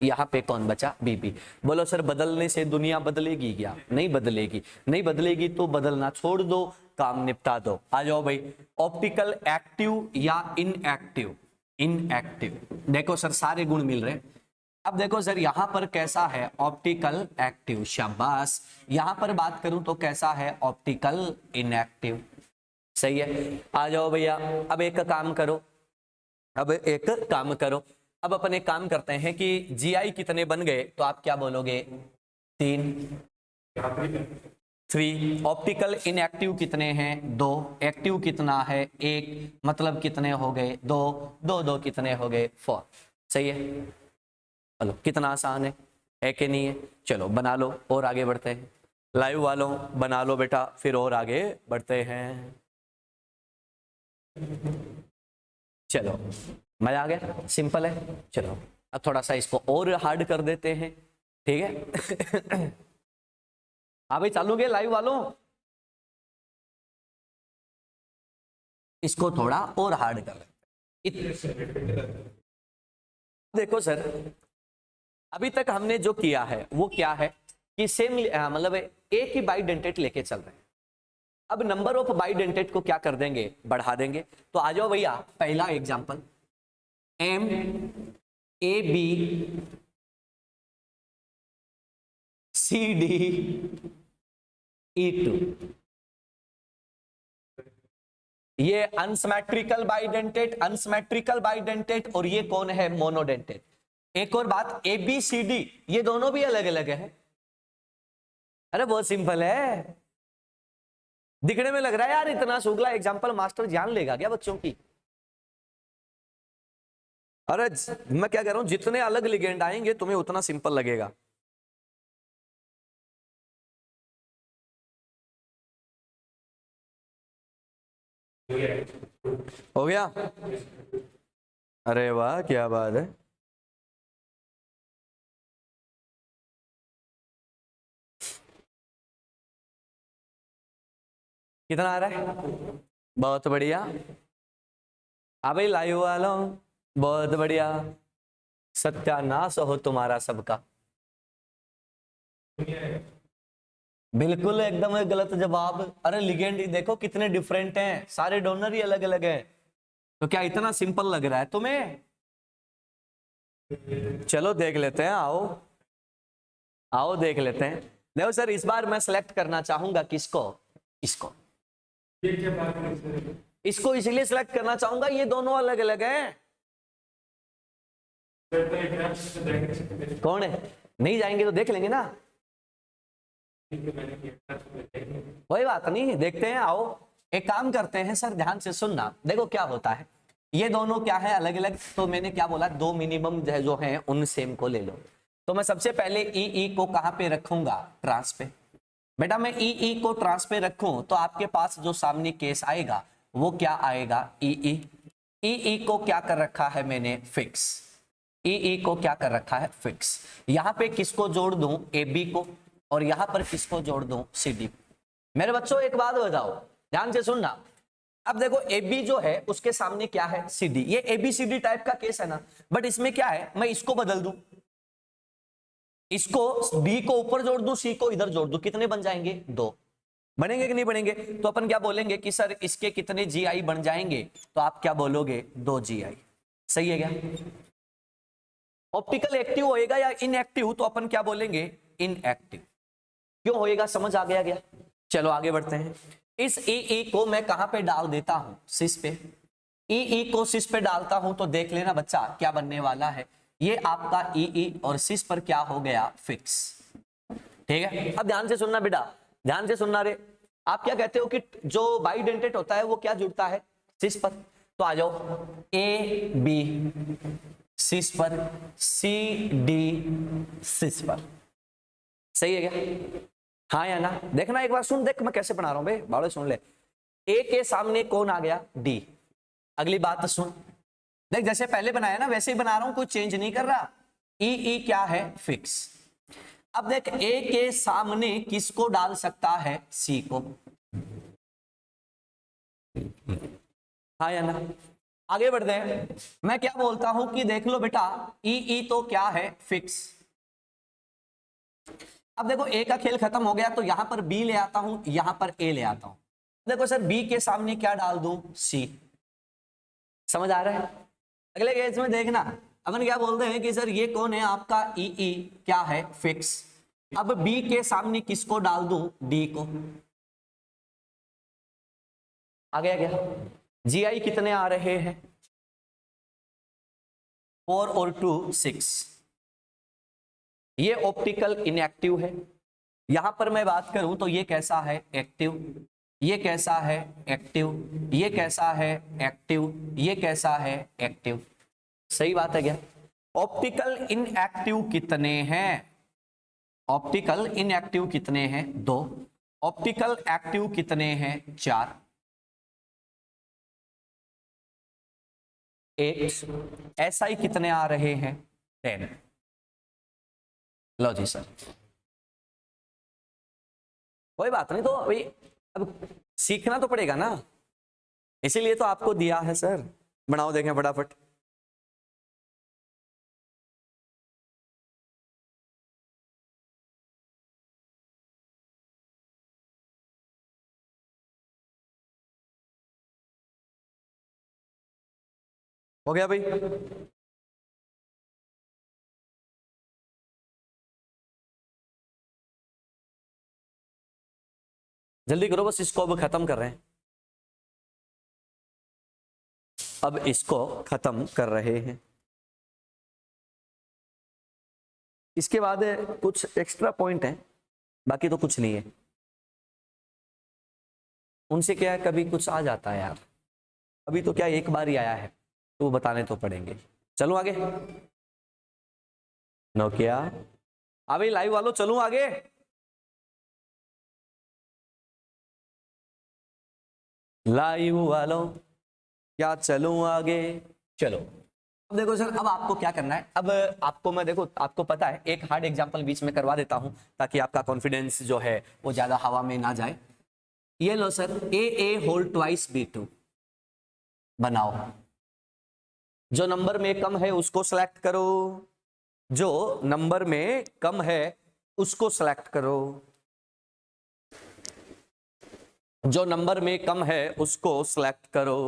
यहाँ पे कौन बचा BB। बोलो सर बदलने से दुनिया बदलेगी क्या? नहीं बदलेगी। नहीं बदलेगी तो बदलना छोड़ दो, काम निपटा दो। आ जाओ भाई, ऑप्टिकल एक्टिव या इनएक्टिव? इनएक्टिव। देखो सर सारे गुण मिल रहे हैं। अब देखो सर यहाँ पर कैसा है? ऑप्टिकल एक्टिव, शाबाश। यहाँ पर बात करूं तो कैसा है? Optical inactive. सही है। आ जाओ भैया, अब एक काम करो, अब एक काम करो। अब अपन एक काम करते हैं कि GI कितने बन गए, तो आप क्या बोलोगे? 3। 3। ऑप्टिकल इनएक्टिव कितने हैं? 2। एक्टिव कितना है? 1। मतलब कितने हो गए? 2। 2 2 कितने हो गए? 4। सही है। चलो कितना आसान है कि नहीं है? चलो बना लो और आगे बढ़ते हैं। लाइव वालों बना लो बेटा, फिर और आगे बढ़ते हैं। चलो मजा आ गया? सिंपल है। चलो अब थोड़ा सा इसको और हार्ड कर देते हैं, ठीक है? हाँ भाई चालू गए लाइव वालों, इसको थोड़ा और हार्ड कर लेते। देखो सर अभी तक हमने जो किया है वो क्या है कि सेम मतलब एक ही बाइडेंटेट लेके चल रहे हैं। अब नंबर ऑफ बाइडेंटेट को क्या कर देंगे? बढ़ा देंगे। तो आ जाओ भैया, पहला एग्जांपल MAB CD-E2, ये अनसिमेट्रिकल बाइडेंटेट, अनसिमेट्रिकल बाइडेंटेट, और ये कौन है? मोनोडेंटेट। एक और बात, ABCD ये दोनों भी अलग अलग है। अरे बहुत सिंपल है, दिखने में लग रहा है यार इतना शुक्ला एग्जांपल मास्टर जान लेगा क्या बच्चों की? अरे मैं क्या कह रहा हूं, जितने अलग लिगेंड आएंगे तुम्हें उतना सिंपल लगेगा। हो गया? अरे वाह क्या बात है। कितना आ रहा है? बहुत बढ़िया। हाँ भाई लाइव वालों बहुत बढ़िया। सत्यानाश हो तुम्हारा सबका। बिल्कुल एकदम गलत जवाब। अरे लिगेंड देखो कितने डिफरेंट हैं, सारे डोनर ही अलग अलग हैं। तो क्या इतना सिंपल लग रहा है तुम्हें? चलो देख लेते हैं, आओ आओ देख लेते हैं। देखो सर इस बार मैं सिलेक्ट करना चाहूंगा किसको? इसको। इसको इसलिए सिलेक्ट करना चाहूंगा, ये दोनों अलग अलग हैं। कौन है? नहीं जाएंगे तो देख लेंगे ना, कोई बात नहीं, देखते हैं। आओ एक काम करते हैं सर, ध्यान से सुनना। देखो क्या होता है, ये दोनों क्या है? अलग अलग। तो मैंने क्या बोला? 2 मिनिमम जो है उन सेम को ले लो। तो मैं सबसे पहले ई को कहां पे रखूंगा? ट्रांस पे। बेटा मैं ई को ट्रांस पे रखूं तो आपके पास जो सामने केस आएगा वो क्या आएगा? ई को क्या कर रखा है मैंने? फिक्स। ई को क्या कर रखा है? फिक्स। यहां पे किसको जोड़ दूं? AB को, और यहां पर किसको जोड़ दूं? CD। मेरे बच्चों एक बात बताओ, ध्यान से सुनना। अब देखो AB जो है उसके सामने क्या है? CD। ये ABCD टाइप का केस है ना, बट इसमें क्या है, मैं इसको बदल दूं, इसको B को ऊपर जोड़ दूं, C को इधर जोड़ दूं, कितने बन जाएंगे? 2 बनेंगे कि नहीं बनेंगे? तो अपन क्या बोलेंगे कि सर इसके कितने GI बन जाएंगे? तो आप क्या बोलोगे? 2 GI। सही है क्या? ऑप्टिकल एक्टिव होएगा या इनएक्टिव? तो अपन क्या बोलेंगे? इनएक्टिव। क्यों होएगा? समझ आ गया? चलो आगे बढ़ते हैं। इस ई को मैं कहां पे डाल देता हूं? सिस पे। ई को सिस पे डालता हूं तो देख लेना बच्चा क्या बनने वाला है। ये आपका ई और सिस पर क्या हो गया? फिक्स। ठीक है, अब ध्यान से सुनना बेटा, ध्यान से सुनना रे। आप क्या कहते हो कि जो बाइडेंटेट होता है वो क्या जुड़ता है? सिस पर। तो आ जाओ, ए बी सिस पर, सी डी सिस पर। सही है क्या? हाँ या ना? देखना एक बार, सुन देख मैं कैसे बना रहा हूं भाई, बाड़े सुन ले। ए के सामने कौन आ गया? डी। अगली बात सुन, देख जैसे पहले बनाया ना वैसे ही बना रहा हूं, कोई चेंज नहीं कर रहा। ई क्या है? फिक्स। अब देख ए के सामने किसको डाल सकता है? सी को। हाँ या ना? आगे बढ़ते हैं। मैं क्या बोलता हूं कि देख लो बेटा, ई तो क्या है, फिक्स। अब देखो ए का खेल खत्म हो गया, तो यहां पर बी ले आता हूं, यहां पर ए ले आता हूं। देखो सर, बी के सामने क्या डाल दूं, सी। समझ आ रहा है? अगले केस में देखना, अपन क्या बोलते हैं कि सर ये कौन है आपका, ई क्या है, फिक्स। अब बी के सामने किसको डाल दूं, डी को। आ गया क्या? जीआई कितने आ रहे हैं, 4 और 2 6। ये ऑप्टिकल इनएक्टिव है। यहां पर मैं बात करूं तो ये कैसा है, एक्टिव। ये कैसा है, एक्टिव। ये कैसा है, एक्टिव। ये कैसा है, एक्टिव। सही बात है क्या? ऑप्टिकल इनएक्टिव कितने हैं, ऑप्टिकल इनएक्टिव कितने हैं, 2। ऑप्टिकल एक्टिव कितने हैं, 4। 8। एसआई कितने आ रहे हैं, 10। लो जी सर, कोई बात नहीं, तो अभी अब सीखना तो पड़ेगा ना, इसीलिए तो आपको दिया है सर। बनाओ देखें फटाफट। हो गया भाई? जल्दी करो, बस इसको अब खत्म कर रहे हैं। अब इसको खत्म कर रहे हैं। इसके बाद कुछ एक्स्ट्रा पॉइंट है, बाकी तो कुछ नहीं है। उनसे क्या है, कभी कुछ आ जाता है यार, अभी तो क्या एक बार ही आया है, तो वो बताने तो पड़ेंगे। चलो आगे। नोकिया, अभी लाइव वालों चलूं आगे? लाइव वालों क्या चलूं आगे? चलो। अब देखो सर, अब आपको क्या करना है, अब आपको मैं, देखो आपको पता है, एक हार्ड एग्जांपल बीच में करवा देता हूं ताकि आपका कॉन्फिडेंस जो है वो ज्यादा हवा में ना जाए। ये लो सर, ए होल ट्वाइस B2 बनाओ। जो नंबर में कम है उसको सिलेक्ट करो, जो नंबर में कम है उसको सिलेक्ट करो, जो नंबर में कम है उसको सिलेक्ट करो।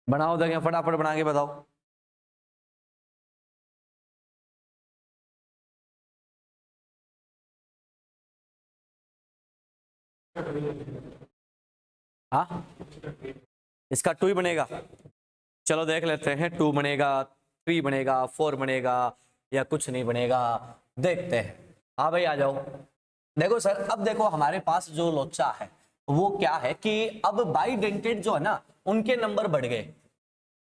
बनाओ देखें, फटाफट बना के बताओ। हाँ, इसका 2 ही बनेगा। चलो देख लेते हैं, 2 बनेगा, 3 बनेगा, 4 बनेगा, या कुछ नहीं बनेगा, देखते हैं। हाँ भाई आ जाओ। देखो सर, अब देखो हमारे पास जो लोचा है वो क्या है कि अब बाइडेंटेड जो है ना, उनके नंबर बढ़ गए।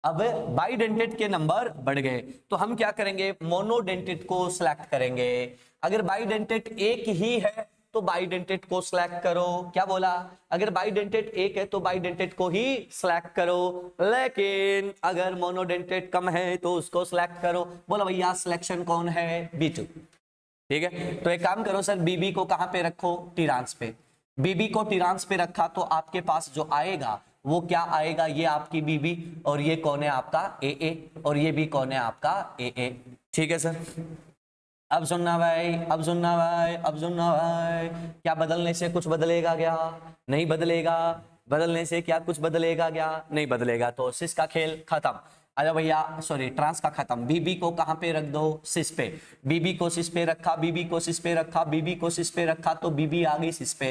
अब बाइडेंटेड के नंबर बढ़ गए, तो हम क्या करेंगे, मोनोडेंटेड को सिलेक्ट करेंगे। अगर बाइडेंटेड एक ही है तो बाइडेंटेड को सिलेक्ट करो। क्या बोला? अगर बाइडेंटेड एक है तो बाइडेंटेड को ही सिलेक्ट करो, लेकिन अगर मोनोडेंटेड कम है तो उसको सिलेक्ट करो। बोला भैया सिलेक्शन कौन है, B2। ठीक है, तो एक काम करो सर, बीबी को कहां पे रखो, टिरांस पे। बीबी को टिरांस पे रखा तो आपके पास जो आएगा वो क्या आएगा, ये आपकी बीबी, और ये कौन है आपका, ए, और ये भी कौन है आपका, ए। ठीक है सर, अब सुनना भाई, अब सुनना भाई, अब सुनना भाई। क्या बदलने से कुछ बदलेगा क्या? नहीं बदलेगा। बदलने से क्या कुछ बदलेगा क्या? नहीं बदलेगा। तो सिस का खेल खत्म। अरे भैया सॉरी, ट्रांस का खत्म। बीबी को कहां पे रख दो, सिस पे। बीबी को सिस पे रखा, बीबी को सिस पे रखा, बीबी को सिस पे रखा, तो बीबी आ गई सिस पे,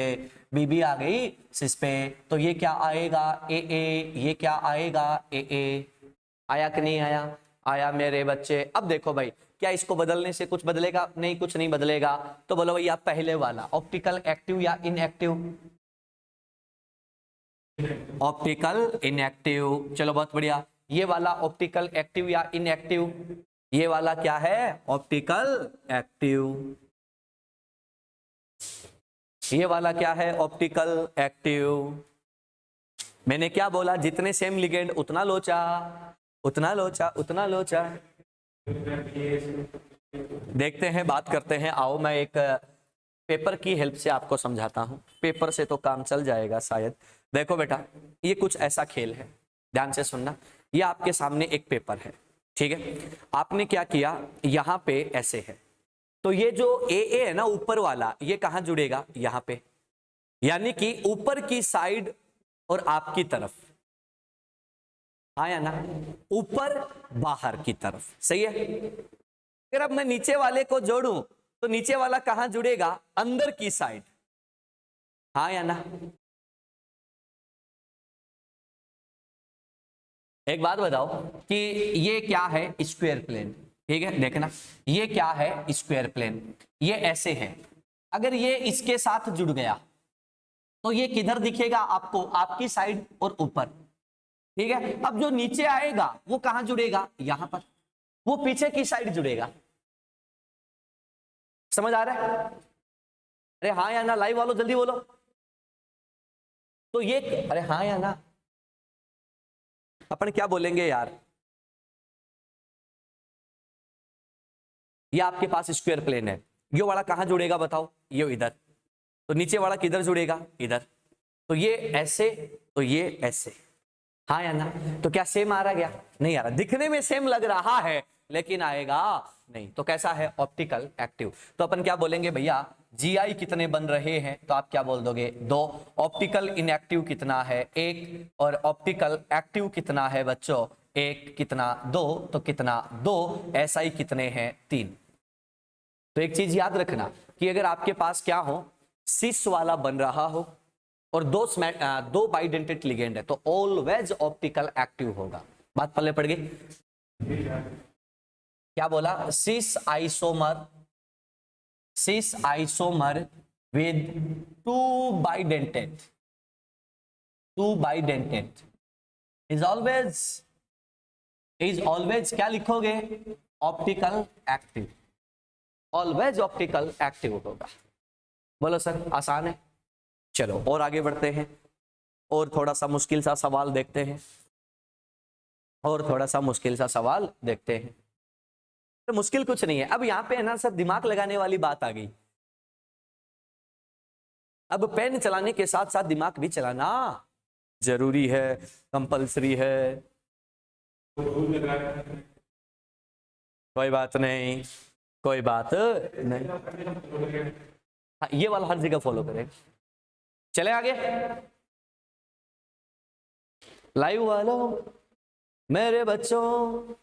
बीबी आ गई सिस पे। तो ये क्या आएगा, ए। ये क्या आएगा, ए। आया कि नहीं आया? आया मेरे बच्चे। अब देखो भाई, क्या इसको बदलने से कुछ बदलेगा? नहीं, कुछ नहीं बदलेगा। तो बोलो भैया पहले वाला ऑप्टिकल एक्टिव या इनएक्टिव? Optical inactive. चलो बहुत बढ़िया। ये वाला ऑप्टिकल एक्टिव या इनएक्टिव? ये वाला क्या है? Optical active. ये वाला क्या है? Optical active. मैंने क्या बोला? जितने सेम लिगेंड उतना लोचा, उतना लोचा, उतना लोचा। देखते हैं, बात करते हैं। आओ मैं एक पेपर की हेल्प से आपको समझाता हूं। पेपर से तो काम चल जाएगा शायद। देखो बेटा, ये कुछ ऐसा खेल है, ध्यान से सुनना। ये आपके सामने एक पेपर है, ठीक है। आपने क्या किया, यहां पे ऐसे है, तो ये जो ए है ना ऊपर वाला, ये कहां जुड़ेगा? यहां पे, यानी कि ऊपर की साइड और आपकी तरफ, आया ना? ऊपर बाहर की तरफ, सही है। अगर अब मैं नीचे वाले को जोड़ूं तो नीचे वाला कहां जुड़ेगा? अंदर की साइड, हाँ या ना? एक बात बताओ कि ये क्या है? स्क्वायर प्लेन, ठीक है। देखना, ये क्या है? Square plane. ये ऐसे है, अगर ये इसके साथ जुड़ गया तो ये किधर दिखेगा आपको? आपकी साइड और ऊपर, ठीक है। अब जो नीचे आएगा वो कहां जुड़ेगा? यहां पर, वो पीछे की साइड जुड़ेगा। समझ आ रहा है? अरे हाँ या ना, लाइव वालों जल्दी बोलो। तो ये, अरे हाँ या ना, अपन क्या बोलेंगे यार? ये आपके पास स्क्वायर प्लेन है, ये वाला कहां जुड़ेगा बताओ? ये इधर। तो नीचे वाला किधर जुड़ेगा? इधर। तो ये ऐसे, तो ये ऐसे, हाँ या ना? तो क्या सेम आ रहा? गया नहीं आ रहा? दिखने में सेम लग रहा है लेकिन आएगा नहीं। तो कैसा है? Optical active. तो अपन क्या बोलेंगे भैया? जीआई कितने बन रहे हैं? तो आप क्या बोल दोगे? 2। ऑप्टिकल इनएक्टिव कितना है? 1। और ऑप्टिकल एक्टिव कितना है बच्चों? 1। कितना? 2। तो कितना? 2। ऐसा ही कितने हैं? 3। तो एक चीज याद रखना कि अगर आपके पास क्या हो, सिस वाला बन रहा हो और दो बाइडेंटेड लिगेंड है तो ऑलवेज ऑप्टिकल एक्टिव होगा। बात पल्ले पड़ गई? क्या बोला? Cis isomer with two bidentate is always क्या लिखोगे? Optical active. Always optical active होगा। बोलो सर, आसान है। चलो और आगे बढ़ते हैं, और थोड़ा सा मुश्किल सा सवाल देखते हैं, और थोड़ा सा मुश्किल सा सवाल देखते हैं। तो मुश्किल कुछ नहीं है। अब यहाँ पे है ना सर, दिमाग लगाने वाली बात आ गई। अब पेन चलाने के साथ साथ दिमाग भी चलाना जरूरी है, कंपल्सरी है। कोई बात नहीं, कोई बात नहीं। हाँ, ये वाला हर जगह फॉलो करें। चले आगे। लाइव वालों, मेरे बच्चों,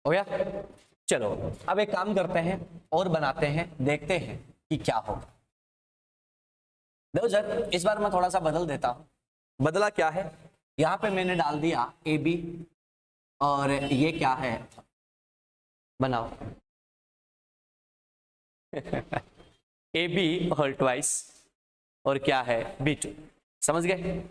हो गया? चलो अब एक काम करते हैं और बनाते हैं, देखते हैं कि क्या होगा। देखो सर, इस बार मैं थोड़ा सा बदल देता हूं। बदला क्या है? यहां पे मैंने डाल दिया ए बी, और ये क्या है? बनाओ ए बी होल ट्वाइस, और क्या है? B2। समझ गए?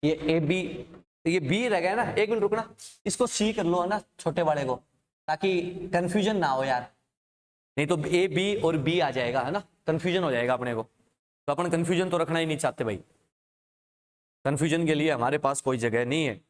ये ए बी, ये बी रह गया ना। एक मिनट रुकना, इसको सी कर लो है ना, छोटे वाले को, ताकि कंफ्यूजन ना हो यार। नहीं तो ए बी और बी आ जाएगा, है ना, कंफ्यूजन हो जाएगा अपने को। तो अपन कंफ्यूजन तो रखना ही नहीं चाहते भाई, कंफ्यूजन के लिए हमारे पास कोई जगह नहीं है।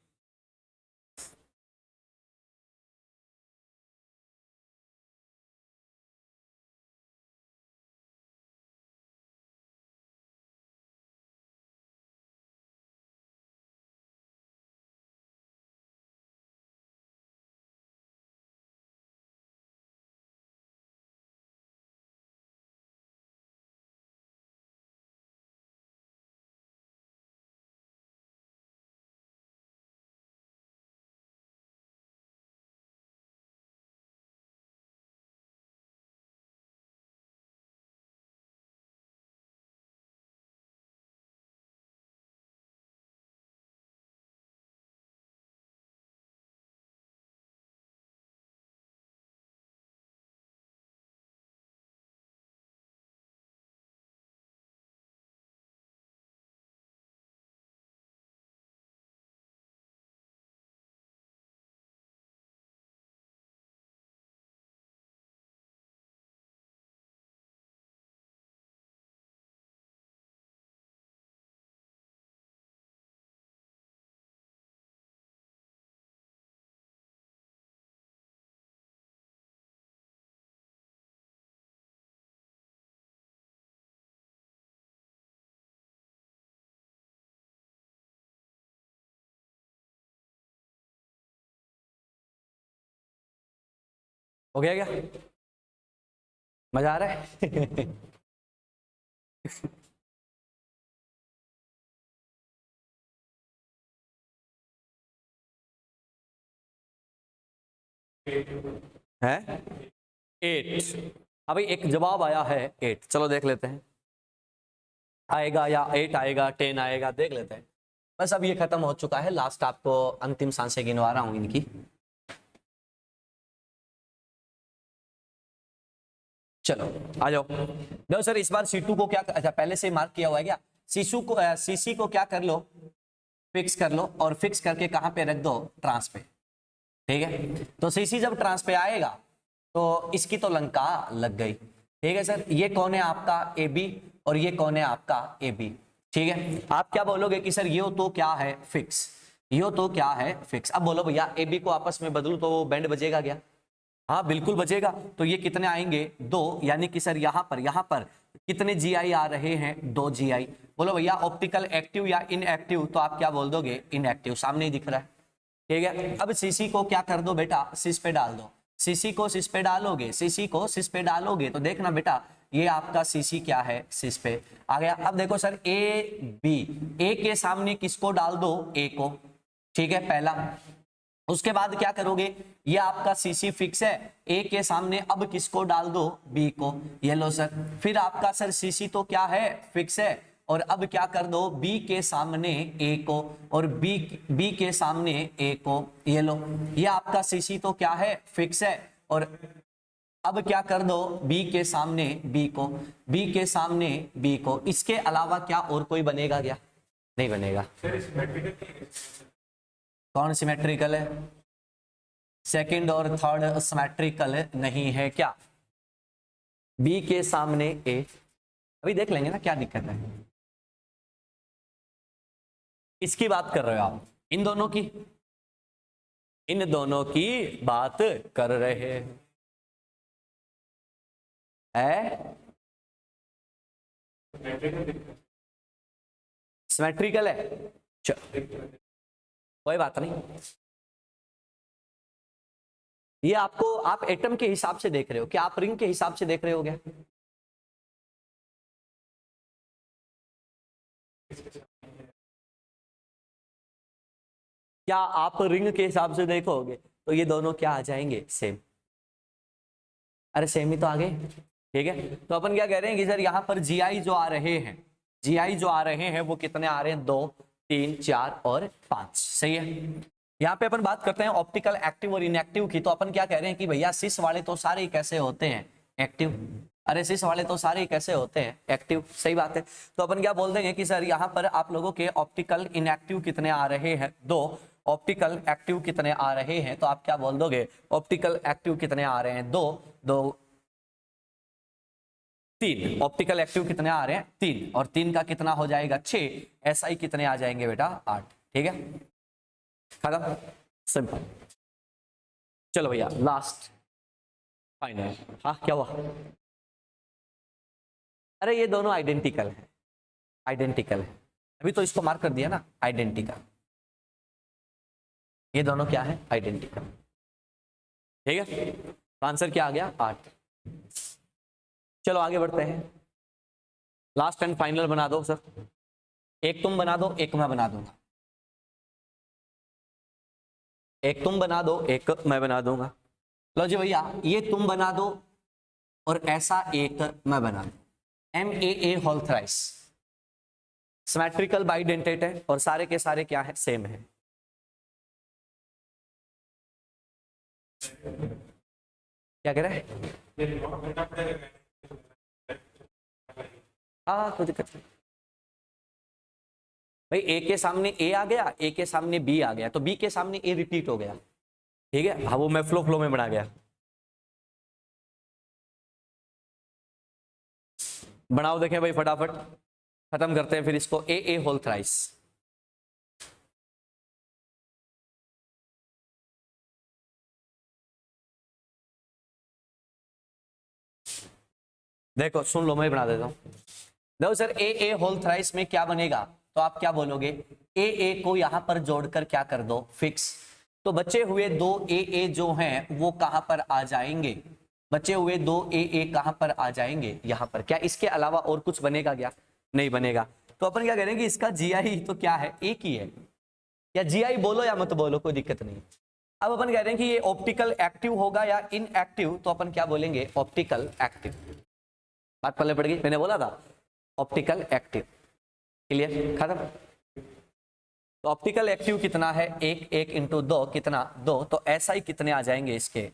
हो गया क्या, मजा आ रहा है? है 8। अभी एक जवाब आया है 8, चलो देख लेते हैं आएगा या 8 आएगा 10 आएगा, देख लेते हैं। बस अब ये खत्म हो चुका है, लास्ट आपको अंतिम सांसें गिनवा रहा हूं इनकी। चलो आ जाओ। देखो सर इस बार C2 को क्या, अच्छा पहले से मार्क किया हुआ है क्या, सीसू को सीसी को क्या कर लो, फिक्स कर लो, और फिक्स करके कहां पे रख दो, ट्रांस पे। ठीक है, तो सीसी जब ट्रांस पे आएगा तो इसकी तो लंका लग गई। ठीक है सर, ये कौन है आपका ए बी और ये कौन है आपका ए बी। ठीक है, आप क्या बोलोगे कि सर ये तो क्या है फिक्स, ये तो क्या है फिक्स। अब बोलो भैया ए बी को आपस में बदलू तो वो बैंड बजेगा क्या, हाँ बिल्कुल बचेगा। तो ये कितने आएंगे, 2, यानी कि सर यहाँ पर कितने जीआई आ रहे हैं, 2 जीआई। बोलो भैया ऑप्टिकल एक्टिव या इनएक्टिव, तो आप क्या बोल दोगे, इनएक्टिव, सामने ही दिख रहा है। ठीक है, अब सीसी को क्या कर दो बेटा, सिस पे डाल दो। सीसी को सिस पे डालोगे, सीसी को सिस पे डालोगे तो देखना बेटा ये आपका सीसी क्या है, सिस पे आ गया। अब देखो सर ए बी, ए के सामने किसको डाल दो, ए को। ठीक है, पहला। उसके बाद क्या करोगे, ये आपका सीसी फिक्स है, ए के सामने अब किसको डाल दो, बी को, ये लो सर। फिर आपका सर सीसी तो क्या है, फिक्स है, और अब क्या कर दो, बी के सामने ए को, और बी के सामने ए को, ये लो। ये आपका सीसी तो क्या है, फिक्स है, और अब क्या कर दो, बी के सामने बी को, बी के सामने बी को। इसके अलावा क्या और कोई बनेगा क्या, नहीं बनेगा। कौन सिमेट्रिकल है, सेकंड और थर्ड सिमेट्रिकल नहीं है क्या, बी के सामने ए। अभी देख लेंगे ना क्या दिक्कत है, इसकी बात कर रहे हो आप, इन दोनों की, इन दोनों की बात कर रहे हैं। सिमेट्रिकल है, कोई बात नहीं। ये आपको, आप एटम के हिसाब से देख रहे हो क्या, आप रिंग के हिसाब से देख रहे हो क्या, क्या आप रिंग के हिसाब से देखोगे तो ये दोनों क्या आ जाएंगे, सेम। अरे सेम ही तो आ गए। ठीक है, तो अपन क्या कह रहे हैं कि सर यहाँ पर जीआई जो आ रहे हैं, जीआई जो आ रहे हैं वो कितने आ रहे हैं, 2, 3, 4 और 5। सही है, यहाँ पे अपन बात करते हैं ऑप्टिकल एक्टिव और इनएक्टिव की। तो अपन क्या कह रहे हैं कि भैया सिस वाले तो सारे कैसे होते हैं, एक्टिव। अरे सिस वाले तो सारे कैसे होते हैं, एक्टिव। सही बात है, तो अपन क्या बोल देंगे कि सर यहाँ पर आप लोगों के ऑप्टिकल इनएक्टिव कितने आ रहे हैं, 2, ऑप्टिकल एक्टिव कितने आ रहे हैं, तो आप क्या बोल दोगे, ऑप्टिकल एक्टिव कितने आ रहे हैं, 2, 2 3, ऑप्टिकल एक्टिव कितने आ रहे हैं 3, और 3 का कितना हो जाएगा 6, SI कितने आ जाएंगे बेटा 8। ठीक है, खत्म, सिंपल। चलो भैया लास्ट फाइनल। हाँ क्या हुआ? अरे ये दोनों आइडेंटिकल है, आइडेंटिकल है, अभी तो इसको मार्क कर दिया ना आइडेंटिकल, ये दोनों क्या है आइडेंटिकल। ठीक है, तो आंसर क्या आ गया 8। चलो आगे बढ़ते हैं, लास्ट एंड फाइनल बना दो सर, एक तुम बना दो एक मैं बना दूंगा, एक तुम बना दो एक मैं बना दूंगा। लो जी भैया, ये तुम बना दो और ऐसा एक मैं बना दूं, MAA whole thrice, symmetrical bidentate है और सारे के सारे क्या है सेम है। क्या कह रहे हैं? हाँ कोई दिक्कत नहीं भाई, ए के सामने ए आ गया, ए के सामने बी आ गया, तो बी के सामने ए रिपीट हो गया। ठीक है, हाँ वो मैं फ्लो में बना गया, बनाओ देखें भाई फटाफट, खत्म करते हैं फिर इसको। ए होल थ्राइस, देखो सुन लो मैं बना देता हूं। देखो सर ए होल थ्राइस में क्या बनेगा, तो आप क्या बोलोगे, ए को यहां पर जोड़कर क्या कर दो फिक्स, तो बचे हुए दो ए जो हैं वो कहां पर आ जाएंगे, बचे हुए दो ए कहां पर आ जाएंगे यहां पर। क्या इसके अलावा और कुछ बनेगा क्या? नहीं बनेगा। तो अपन क्या करेंगे, इसका जीआई तो क्या है एक ही है, या जीआई बोलो या मत बोलो कोई दिक्कत नहीं। अब अपन कह रहे हैं कि ये ऑप्टिकल एक्टिव होगा या इनएक्टिव, तो अपन क्या बोलेंगे ऑप्टिकल एक्टिव। बात पहले पड़ गई, मैंने बोला था ऑप्टिकल एक्टिव, क्लियर, खत्म। तो ऑप्टिकल एक्टिव कितना है, एक इंटू 2 कितना 2, तो SI कितने आ जाएंगे इसके।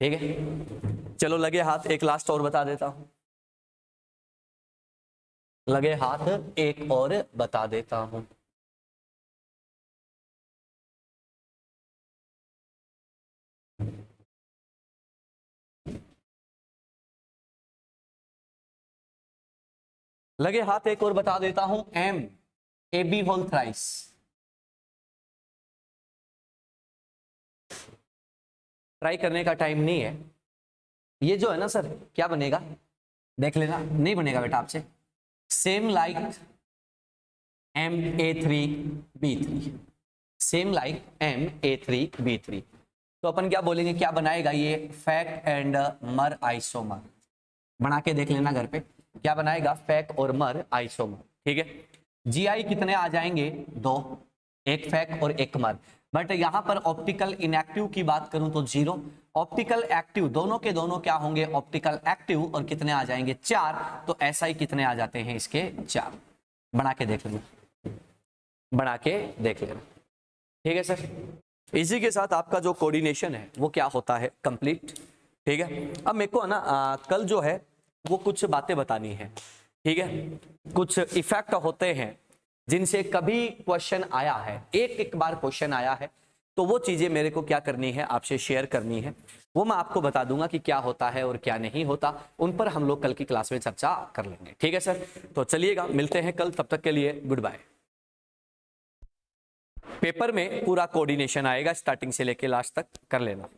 ठीक है, चलो लगे हाथ एक लास्ट और बता देता हूं, लगे हाथ एक और बता देता हूं। लगे हाथ एक और बता देता हूं, MAB होल थ्राइस, ट्राई करने का टाइम नहीं है। ये जो है ना सर क्या बनेगा देख लेना, नहीं बनेगा बेटा आपसे, same like MA3B3, same like MA3B3। तो अपन क्या बोलेंगे, क्या बनाएगा ये, फैक एंड मर आइसोमर। बना के देख लेना घर पे, क्या बनाएगा, फैक और मर आइसोमर। ठीक है, जीआई कितने आ जाएंगे 2, एक फैक और एक मर। बट यहां पर ऑप्टिकल इनएक्टिव की बात करूं तो 0, ऑप्टिकल एक्टिव दोनों के दोनों क्या होंगे ऑप्टिकल एक्टिव, और कितने आ जाएंगे 4, तो SI कितने आ जाते हैं इसके 4। बना के देख लेना, बना के देख लेना। ठीक है सर, इसी के साथ आपका जो कोऑर्डिनेशन है वो क्या होता है कंप्लीट। ठीक है, अब मेरे को ना कल जो है वो कुछ बातें बतानी है। ठीक है, कुछ इफेक्ट होते हैं जिनसे कभी क्वेश्चन आया है, एक बार क्वेश्चन आया है, तो वो चीजें मेरे को क्या करनी है आपसे शेयर करनी है, वो मैं आपको बता दूंगा कि क्या होता है और क्या नहीं होता, उन पर हम लोग कल की क्लास में चर्चा कर लेंगे। ठीक है सर, तो चलिएगा मिलते हैं कल, तब तक के लिए गुड बाय। पेपर में पूरा कोऑर्डिनेशन आएगा स्टार्टिंग से लेके लास्ट तक, कर लेना।